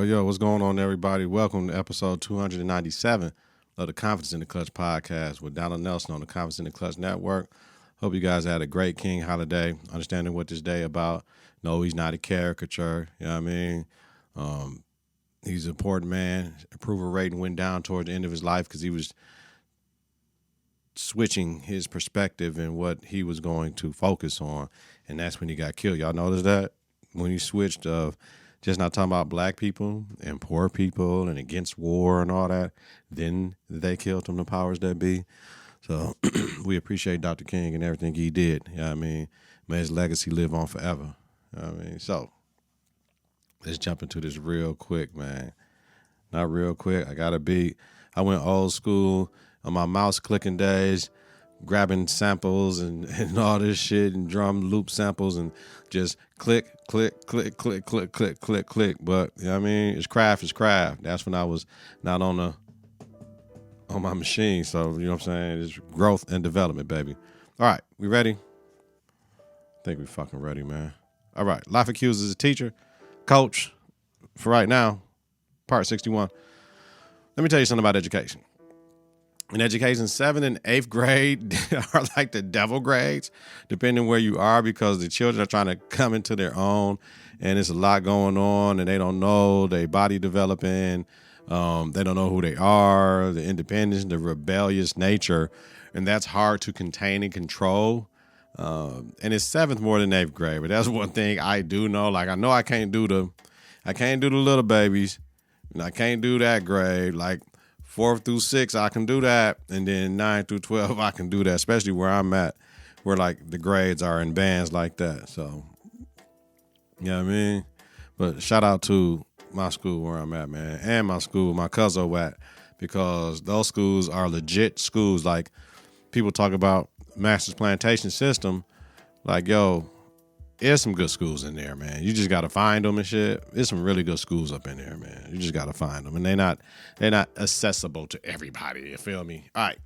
Yo, what's going on, everybody? Welcome to episode 297 of the Confidence in the Klutch podcast with Donald Nelson on the Confidence in the Klutch network. Hope you guys had a great King holiday, understanding what this day about. No, he's not a caricature, you know what I mean? He's an important man. Approval rating went down toward the end of his life because he was switching his perspective and what he was going to focus on, and that's when he got killed. Y'all notice that? When he switched of just not talking about black people and poor people and against war and all that, then they killed him, the powers that be. So we appreciate Dr. King and everything he did. You know what I mean? May his legacy live on forever. You know what I mean? So let's jump into this real quick, man. Not real quick. I went old school on my mouse clicking days, grabbing samples and all this shit and drum loop samples and just click, click, click, click, click, click, click, click. But, you know what I mean? It's craft. That's when I was not on my machine. So, you know what I'm saying? It's growth and development, baby. All right, we ready? I think we fucking ready, man. All right, life accused as a teacher, coach, for right now, part 61. Let me tell you something about education. In education, 7th and 8th grade are like the devil grades, depending where you are, because the children are trying to come into their own, and there's a lot going on, and they don't know, their body developing, they don't know who they are, the independence, the rebellious nature, and that's hard to contain and control. And it's 7th more than 8th grade, but that's one thing I do know. Like, I know I can't do the little babies, and I can't do that grade. Like, 4th through 6th, I can do that. And then 9 through 12, I can do that, especially where I'm at, where like the grades are in bands like that. So, you know what I mean? But shout out to my school where I'm at, man, and my school, my cousin at, because those schools are legit schools. Like, people talk about Master's Plantation System. Like, yo, there's some good schools in there, man. You just got to find them and shit. There's some really good schools up in there, man. You just got to find them. And they're not accessible to everybody. You feel me? All right.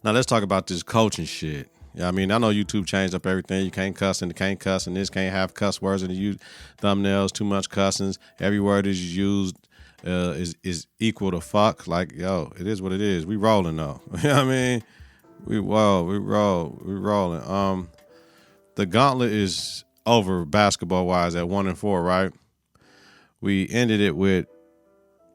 Now let's talk about this coaching shit. Yeah, I mean, I know YouTube changed up everything. You can't cuss and this can't have cuss words in the thumbnails, too much cussings. Every word is used is equal to fuck. Like, yo, it is what it is. We rolling though. You know what I mean? We rolling. The gauntlet is over basketball-wise at 1-4, right? We ended it with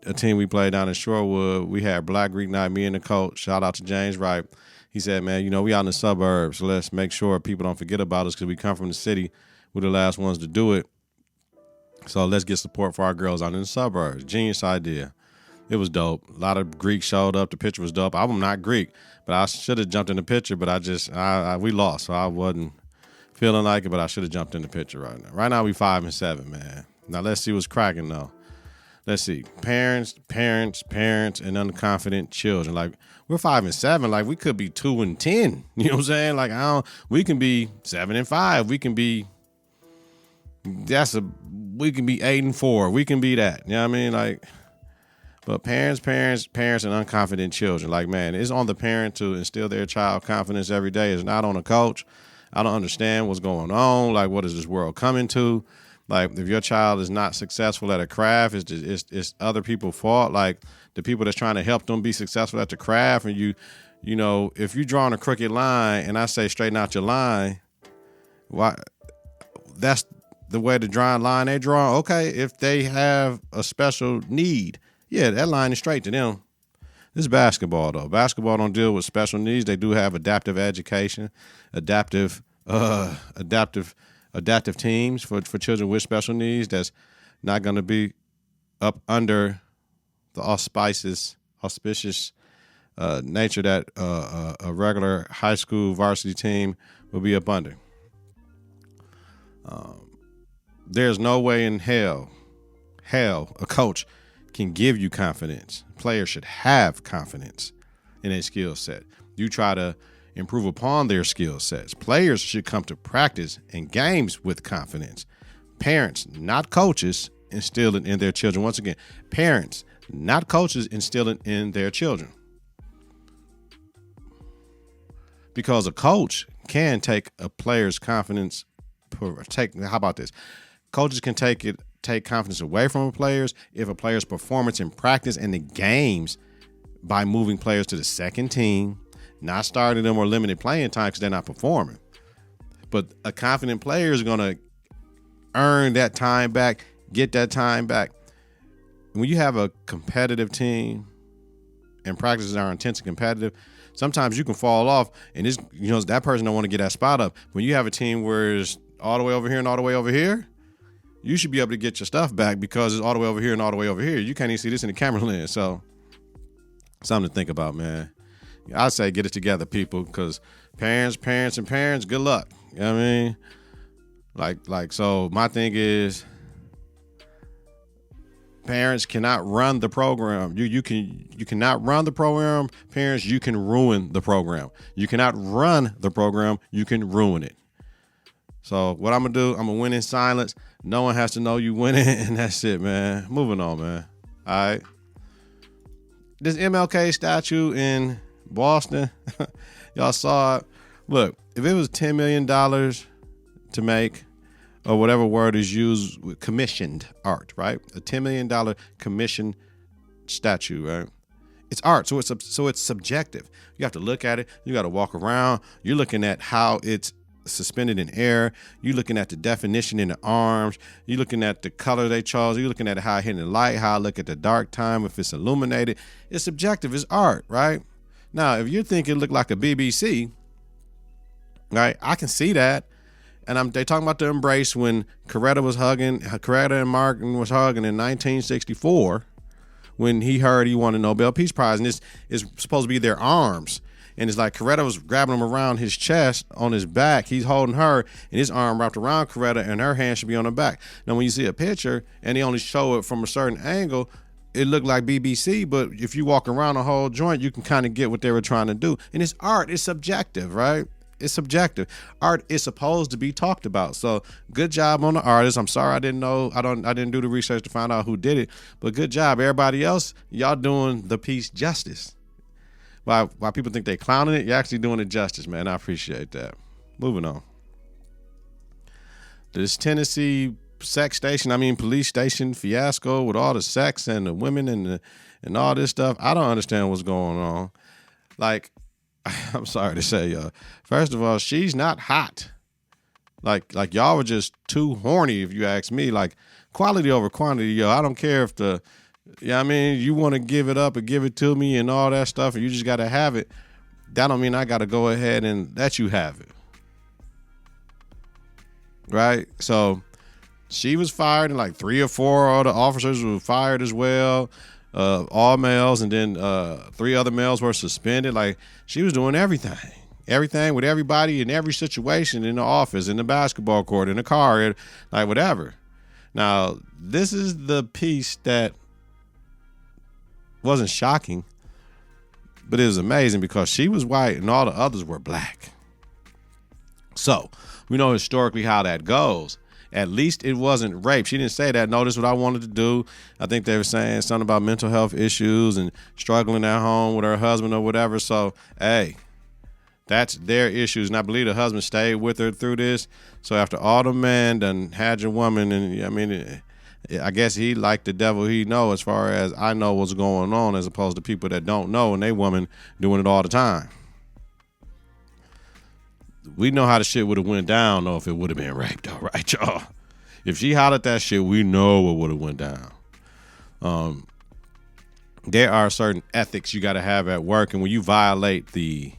a team we played down in Shorewood. We had Black Greek Night, me and the coach. Shout out to James Wright. He said, man, you know, we out in the suburbs, so let's make sure people don't forget about us because we come from the city. We're the last ones to do it. So let's get support for our girls out in the suburbs. Genius idea. It was dope. A lot of Greeks showed up. The picture was dope. I'm not Greek, but I should have jumped in the picture, but we lost, so I wasn't feeling like it, but I should have jumped in the picture right now. Right now, we 5-7, man. Now, let's see what's cracking, though. Let's see. Parents, and unconfident children. Like, we're 5-7. Like, we could be 2-10. You know what I'm saying? Like, we can be 7-5. We can be 8-4. We can be that. You know what I mean? Like, but parents, and unconfident children. Like, man, it's on the parent to instill their child confidence every day. It's not on a coach. I don't understand what's going on. Like, what is this world coming to? Like, if your child is not successful at a craft, it's other people's fault. Like, the people that's trying to help them be successful at the craft, and you know, if you're drawing a crooked line and I say straighten out your line, why? That's the way to draw a line they draw. Okay, if they have a special need, yeah, that line is straight to them. This is basketball, though. Basketball don't deal with special needs. They do have adaptive education, adaptive teams for children with special needs. That's not going to be up under the auspicious nature that a regular high school varsity team will be up under. There's no way in hell a coach can give you confidence. Players should have confidence in a skill set. You try to improve upon their skill sets. Players should come to practice and games with confidence. Parents, not coaches, instill it in their children. Once again, parents, not coaches, instill it in their children. Because a coach can take a player's confidence. How about this? Coaches can take it take confidence away from players if a player's performance in practice and the games by moving players to the second team, not starting them or limited playing time because they're not performing. But a confident player is going to earn that time back, get that time back. When you have a competitive team and practices are intense and competitive, sometimes you can fall off and it's, that person don't want to get that spot up. When you have a team where it's all the way over here and all the way over here, you should be able to get your stuff back because it's all the way over here and all the way over here. You can't even see this in the camera lens. So something to think about, man. I say get it together, people, because parents, good luck. You know what I mean? So my thing is parents cannot run the program. You cannot run the program. Parents, you can ruin the program. You cannot run the program. You can ruin it. So what I'm going to do, I'm going to win in silence. No one has to know you winning, and that's it, man. Moving on, man. All right. This MLK statue in Boston, y'all saw it. Look, if it was $10 million to make, or whatever word is used with commissioned art, right? A $10 million commissioned statue, right? It's art, so it's subjective. You have to look at it. You got to walk around. You're looking at how it's suspended in air. You're looking at the definition in the arms. You're looking at the color they chose. You're looking at how it hit the light, how I look at the dark time, if it's illuminated. It's subjective. It's art, right? Now, if you're thinking it looked like a BBC, right? I can see that. And they talking about the embrace when Coretta and Martin was hugging in 1964 when he heard he won a Nobel Peace Prize. And this is supposed to be their arms. And it's like Coretta was grabbing him around his chest on his back. He's holding her and his arm wrapped around Coretta and her hand should be on her back. Now, when you see a picture and they only show it from a certain angle, it looked like BBC, but if you walk around the whole joint, you can kind of get what they were trying to do. And it's art. It's subjective, right? It's subjective. Art is supposed to be talked about. So good job on the artist. I'm sorry I didn't know. I didn't do the research to find out who did it, but good job. Everybody else, y'all doing the piece justice. While people think they clowning it, you're actually doing it justice, man. I appreciate that. Moving on. This Tennessee police station fiasco with all the sex and the women and all this stuff. I don't understand what's going on. Like, I'm sorry to say, y'all. First of all, she's not hot. Like y'all were just too horny, if you ask me. Like, quality over quantity, yo. I don't care if you want to give it up or give it to me and all that stuff, and you just got to have it. That don't mean I got to go ahead and let you have it. Right? So she was fired, and like 3 or 4 other officers were fired as well. All males, and then 3 other males were suspended. Like, she was doing everything with everybody in every situation, in the office, in the basketball court, in the car, like whatever. Now, this is the piece that wasn't shocking, but it was amazing because she was white and all the others were black. So we know historically how that goes. At least it wasn't rape. She didn't say that. No, this is what I wanted to do. I think they were saying something about mental health issues and struggling at home with her husband or whatever. So, hey, that's their issues. And I believe the husband stayed with her through this. So after all the man done had your woman, and I guess he like the devil he know, as far as I know what's going on, as opposed to people that don't know and they woman doing it all the time. We know how the shit would have went down, though, if it would have been raped, all right, y'all. If she hollered that shit, we know what would have went down. There are certain ethics you got to have at work, and when you violate the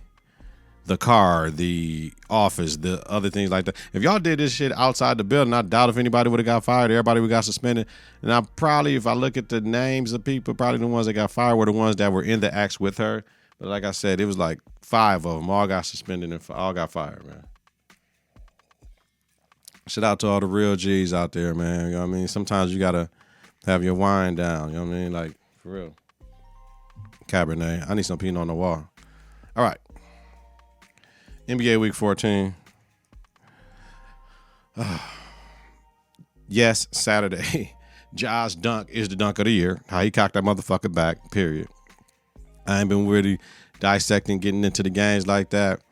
car, the office, the other things like that. If y'all did this shit outside the building, I doubt if anybody would have got fired. Everybody would have got suspended. And I probably, if I look at the names of people, probably the ones that got fired were the ones that were in the acts with her. But like I said, it was like 5 of them. All got suspended and all got fired, man. Shout out to all the real G's out there, man. You know what I mean? Sometimes you got to have your wine down. You know what I mean? Like, for real. Cabernet. I need some Pinot Noir. All right. NBA Week 14. Yes, Saturday. Ja's dunk is the dunk of the year. How he cocked that motherfucker back, period. I ain't been really dissecting, getting into the games like that.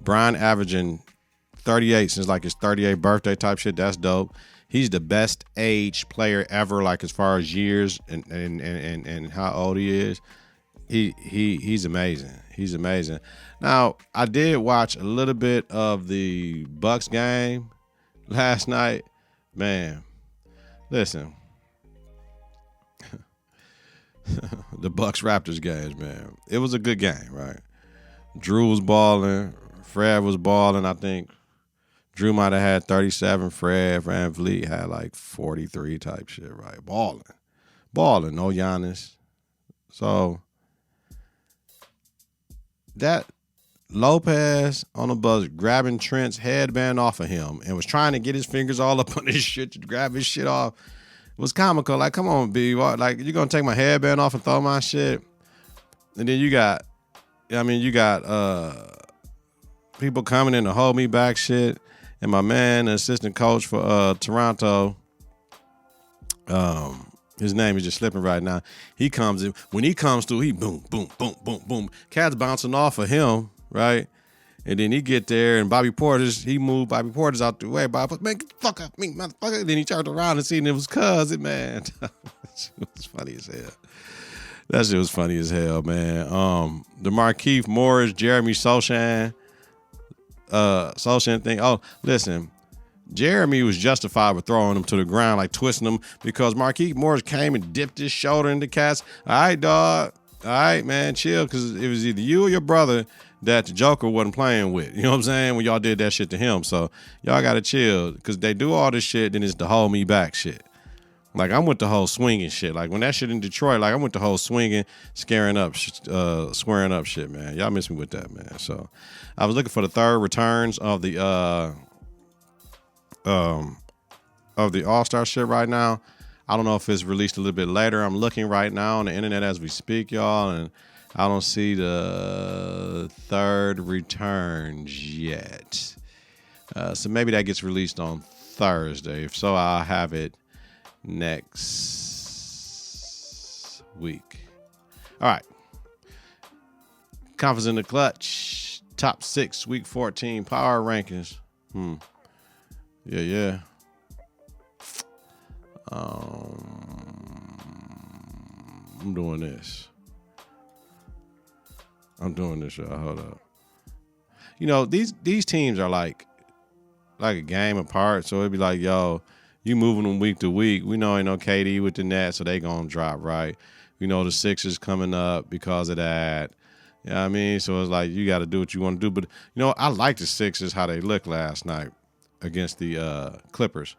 Bron averaging 38 since like his 38th birthday type shit. That's dope. He's the best age player ever, like as far as years and how old he is. He's amazing. He's amazing. Now, I did watch a little bit of the Bucks game last night. Man, listen. The Bucks Raptors games, man. It was a good game, right? Drew was balling. Fred was balling. I think Drew might have had 37. Fred VanVleet had like 43 type shit, right? Balling. No Giannis. So that Lopez on the bus grabbing Trent's headband off of him and was trying to get his fingers all up on his shit to grab his shit off was comical. Like, come on, B. Like, you're going to take my headband off and throw my shit? And then you got people coming in to hold me back shit. And my man, the assistant coach for Toronto, his name is just slipping right now. He comes in. When he comes through, he boom, boom, boom, boom, boom. Cat's bouncing off of him, right? And then he get there, and he moved Bobby Portis out the way. Bobby, man, get the fuck up me, motherfucker. Then he turned around and seen it was cousin, man. It was funny as hell. That shit was funny as hell, man. The Markieff Morris, Jeremy Sochan thing. Oh, listen. Jeremy was justified with throwing him to the ground, like twisting him, because Markieff Morris came and dipped his shoulder in the Cats. All right, dog. All right, man, chill, because it was either you or your brother that the Joker wasn't playing with. You know what I'm saying? When y'all did that shit to him. So y'all got to chill, because they do all this shit, then it's the hold me back shit. Like, I'm with the whole swinging shit. Like, when that shit in Detroit, like, I'm with the whole swinging, squaring up shit, man. Y'all miss me with that, man. So I was looking for the third returns of the All-Star shit right now. I don't know if it's released a little bit later. I'm looking right now on the internet as we speak, y'all, and I don't see the third returns yet. So maybe that gets released on Thursday. If so, I'll have it next week. All right. Confidence in the Klutch. Top 6, Week 14 power rankings. Yeah. I'm doing this. Y'all. Hold up. You know, these teams are like a game apart. So it'd be like, yo, you moving them week to week. We know ain't no KD with the Nets, so they gonna drop, right? We know the Sixers coming up because of that. You know what I mean? So it's like you got to do what you want to do. But, you know, I like the Sixers, how they looked last night against the Clippers.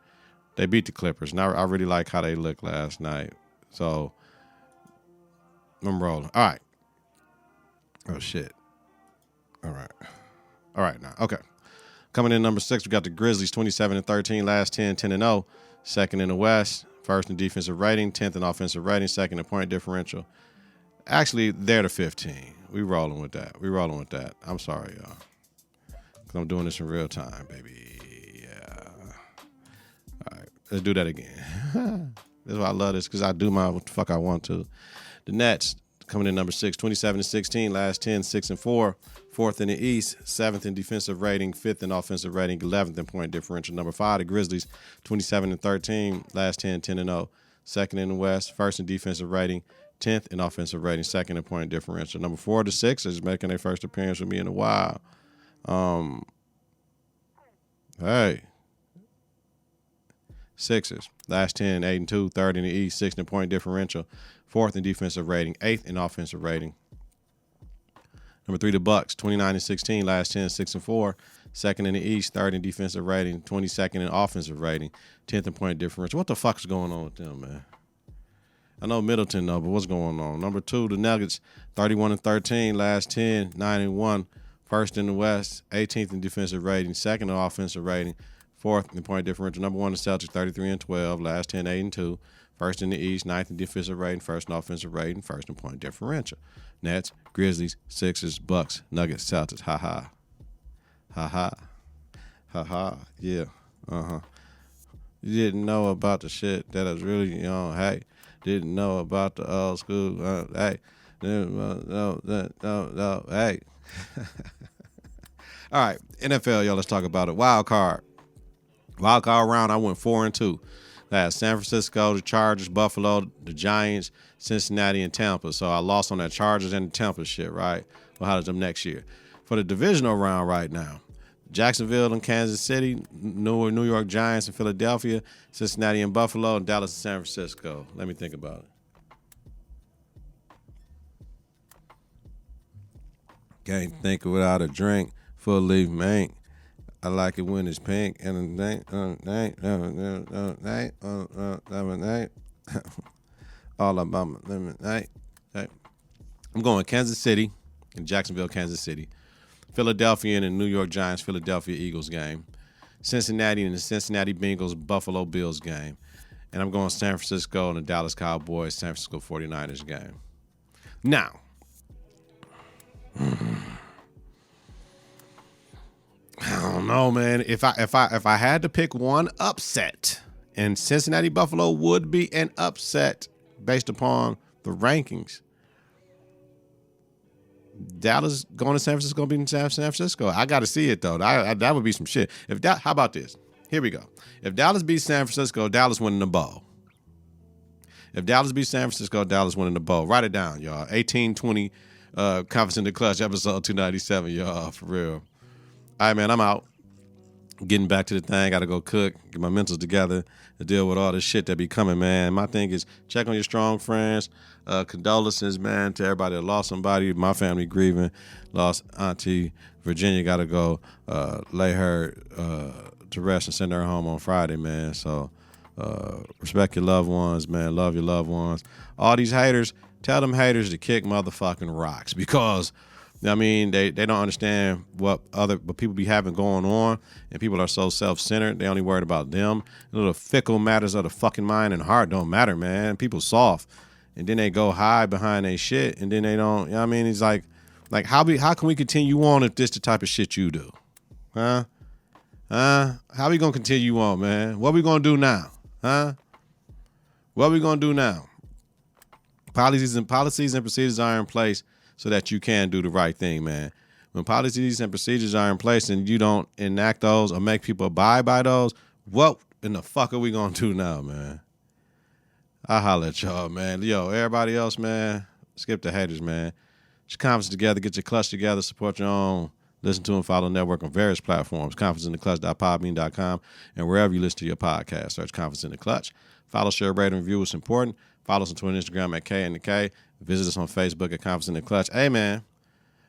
They beat the Clippers, and I really like how they looked last night. So I'm rolling. All right. Oh, shit. All right now. Okay. Coming in number 6, we got the Grizzlies, 27-13, last 10-0. Second in the West, first in defensive rating, 10th in offensive rating, second in point differential. Actually, they're the 15. We rolling with that. I'm sorry, y'all. 'Cause I'm doing this in real time, baby. Yeah. All right. Let's do that again. That's why I love this, because I do what the fuck I want to. The Nets coming in number 6, 27-16, last 10, 6-4. Fourth in the East, 7th in defensive rating, 5th in offensive rating, 11th in point differential. Number 5, the Grizzlies, 27-13, last 10, 10-0. Second in the West, first in defensive rating, 10th in offensive rating, second in point differential. Number 4, the Sixers, making their first appearance with me in a while. Hey. Sixers, last 10, 8-2, third in the East, 6th in point differential, 4th in defensive rating, 8th in offensive rating. Number 3, the Bucks, 29-16, last 10, 6-4, second in the East, third in defensive rating, 22nd in offensive rating, 10th in point differential. What the fuck is going on with them, man? I know Middleton, though, but what's going on? Number 2, the Nuggets, 31-13, last 10, 9-1, first in the West, 18th in defensive rating, second in offensive rating, 4th in point differential. Number 1, the Celtics, 33-12, last 10, 8-2, first in the East, 9th in defensive rating, first in offensive rating, first in point differential. Nets, Grizzlies, Sixers, Bucks, Nuggets, Celtics. Ha ha. Ha ha. Ha ha. Yeah. Uh-huh. You didn't know about the shit that was really, hey, didn't know about the old school. Hey. No, hey. All right. NFL, y'all, let's talk about it. Wild card. Wild card round, I went 4-2. I had San Francisco, the Chargers, Buffalo, the Giants, Cincinnati, and Tampa. So I lost on that Chargers and the Tampa shit, right? Well, how does them next year? For the divisional round right now, Jacksonville and Kansas City, New York Giants and Philadelphia, Cincinnati and Buffalo, and Dallas and San Francisco. Let me think about it. Can't think without a drink. Full leaf mink. I like it when it's pink and all about night. I'm going Kansas City and Jacksonville, Kansas City. Philadelphia and the New York Giants, Philadelphia Eagles game. Cincinnati and the Cincinnati Bengals, Buffalo Bills game. And I'm going San Francisco and the Dallas Cowboys, San Francisco 49ers game. Now, I don't know, man. If I had to pick one upset, and Cincinnati Buffalo would be an upset based upon the rankings. Dallas going to San Francisco, beating San Francisco. I got to see it though. That would be some shit. How about this? Here we go. If Dallas beats San Francisco, Dallas winning the bowl. If Dallas beats San Francisco, Dallas winning the bowl. Write it down, y'all. 1820, Confidence in the Klutch, episode 297, y'all. For real. All right, man. I'm out. Getting back to the thing. Got to go cook. Get my mentals together to deal with all this shit that be coming, man. My thing is check on your strong friends. Condolences, man, to everybody that lost somebody. My family grieving. Lost Auntie Virginia. Got to go lay her to rest and send her home on Friday, man. So respect your loved ones, man. Love your loved ones. All these haters, tell them haters to kick motherfucking rocks because, I mean, they don't understand what people be having going on, and people are so self-centered. They only worried about them. The little fickle matters of the fucking mind and heart don't matter, man. People soft, and then they go hide behind their shit, and then they don't. You know what I mean? It's like how can we continue on if this the type of shit you do, huh? How we gonna continue on, man? What we gonna do now, huh? What we gonna do now? Policies and procedures are in place so that you can do the right thing, man. When policies and procedures are in place and you don't enact those or make people abide by those, what in the fuck are we gonna do now, man? I holler at y'all, man. Yo, everybody else, man, skip the haters, man. Get your confidence together, get your clutch together, support your own. Listen to and follow the network on various platforms, confidenceintheclutch.podbean.com, and wherever you listen to your podcast, search Confidence in the Klutch. Follow, share, rate, and review. It's important. Follow us on Twitter and Instagram at K and the K. Visit us on Facebook at Confidence in the Klutch. Hey, man,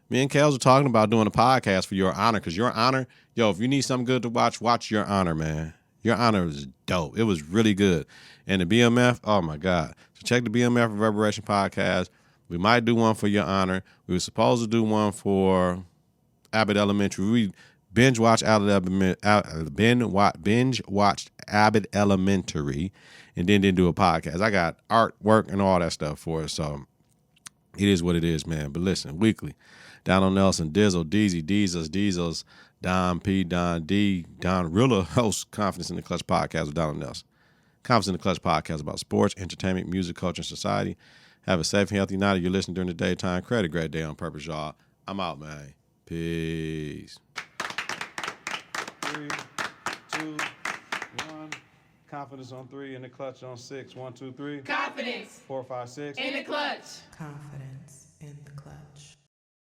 me and Kels are talking about doing a podcast for Your Honor, because Your Honor, yo, if you need something good to watch Your Honor, man. Your Honor is dope. It was really good. And the BMF, oh, my God. So check the BMF Reverberation podcast. We might do one for Your Honor. We were supposed to do one for Abbott Elementary. We binge watched Abbott Elementary, and then didn't do a podcast. I got artwork and all that stuff for it, so it is what it is, man. But listen, weekly, Donald Nelson, Dizzle, Deezy, Diesels, Don P, Don D, Don Rilla hosts Confidence in the Klutch podcast with Donald Nelson. Confidence in the Klutch podcast about sports, entertainment, music, culture, and society. Have a safe and healthy night if you're listening during the daytime. Create a great day on purpose, y'all. I'm out, man. Peace. 3, 2, 1. Confidence on 3, in the Klutch on 6. 1, 2, 3. Confidence. 4, 5, 6. In the Klutch. Confidence.